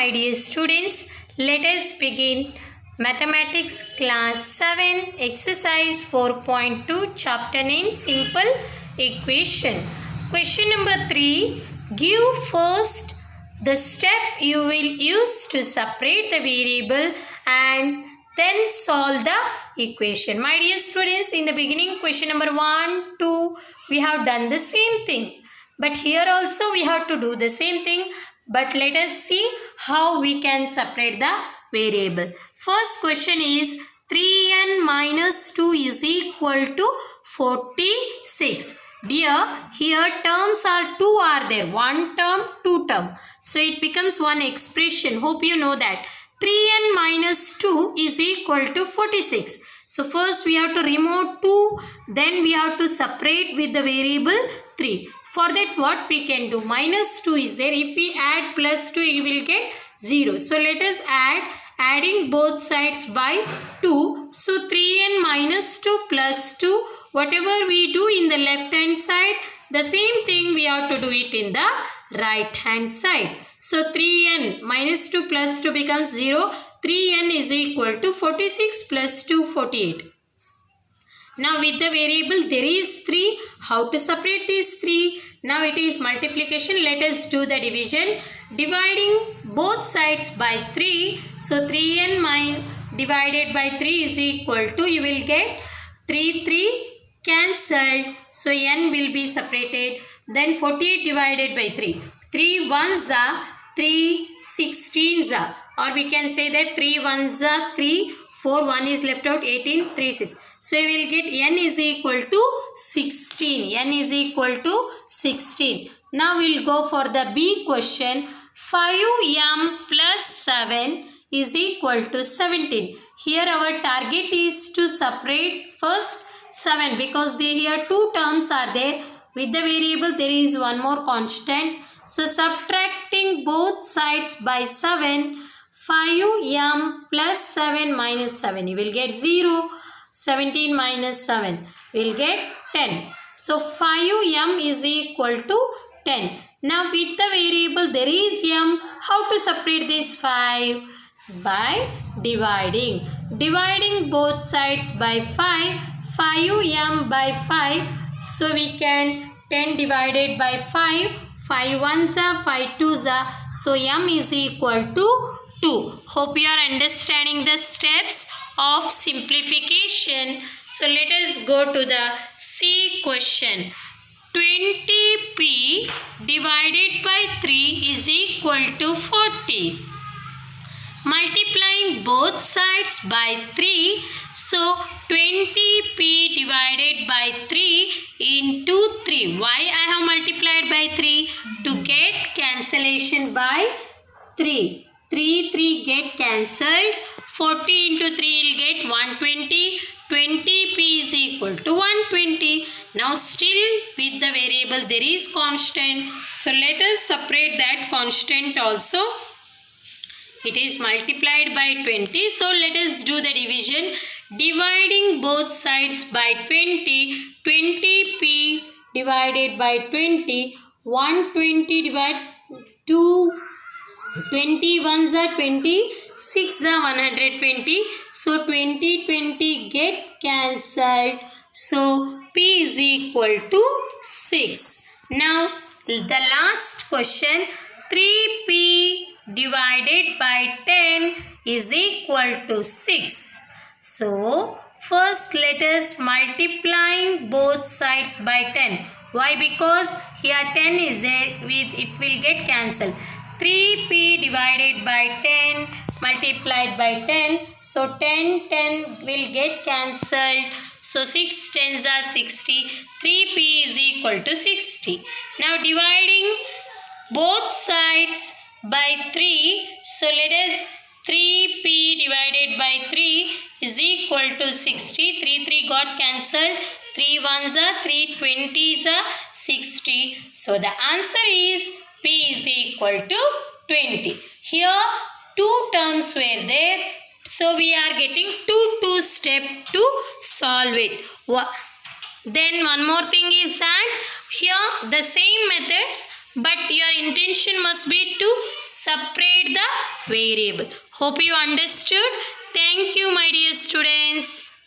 my dear students, let us begin Mathematics class 7 exercise 4.2 chapter name simple equation. Question number 3. Give first the step you will use to separate the variable and then solve the equation. My dear students, in the beginning question number 1, 2 we have done the same thing. But here also we have to do the same thing. But let us see how we can separate the variable. First question is 3n minus 2 is equal to 46. Dear, here terms are 2 are there. 1 term, 2 term. So it becomes one expression. Hope you know that. 3n minus 2 is equal to 46. So first we have to remove 2. Then we have to separate with the variable 3. For that what we can do? Minus 2 is there. If we add plus 2, you will get 0. So let us adding both sides by 2. So 3n minus 2 plus 2. Whatever we do in the left hand side, the same thing we have to do it in the right hand side. So 3n minus 2 plus 2 becomes 0. 3n is equal to 46 plus 2, 48. Now with the variable there is 3. How to separate these 3? Now it is multiplication. Let us do the division. Dividing both sides by 3. So 3n divided by 3 is equal to, you will get 3 cancelled. So n will be separated. Then 48 divided by 3. 3 ones are 3 16s are. Or we can say that 3 ones are 3. 4 1 is left out. 18 3 6. So you will get n is equal to 16. N is equal to 16. Now we will go for the B question. 5m plus 7 is equal to 17. Here our target is to separate first 7 because here 2 terms are there. With the variable there is one more constant. So subtracting both sides by 7, 5m plus 7 minus 7. You will get 0. 17 minus 7 will get 10. So 5m is equal to 10. Now with the variable there is m. How to separate this 5? By dividing. Dividing both sides by 5. 5m by 5. So we can 10 divided by 5. 5 ones are 5 twos are. So m is equal to 2. Hope you are understanding the steps of simplification. So let us go to the C question. 20p divided by 3 is equal to 40. Multiplying both sides by 3. So 20p divided by 3 into 3. Why I have multiplied by 3? To get cancellation by 3. 3 get cancelled. 40 into 3 will get 120. 20p is equal to 120. Now still with the variable there is constant. So let us separate that constant also. It is multiplied by 20. So let us do the division. Dividing both sides by 20. 20p divided by 20. 120 divided 2. 20 ones are 20, 6 are 120. So 20 get cancelled. So p is equal to 6. Now the last question, 3p divided by 10 is equal to 6. So first let us multiplying both sides by 10. Why? Because here 10 is there, it will get cancelled. 3p divided by 10 multiplied by 10. So 10 will get cancelled. So 6 tens are 60. 3p is equal to 60. Now dividing both sides by 3. So let us 3p divided by 3 is equal to 60. 3 got cancelled. 3 ones are 3 20s are 60. So the answer is p is equal to 20. Here 2 terms were there. So we are getting 2 step to solve it. Then one more thing is that here the same methods but your intention must be to separate the variable. Hope you understood. Thank you, my dear students.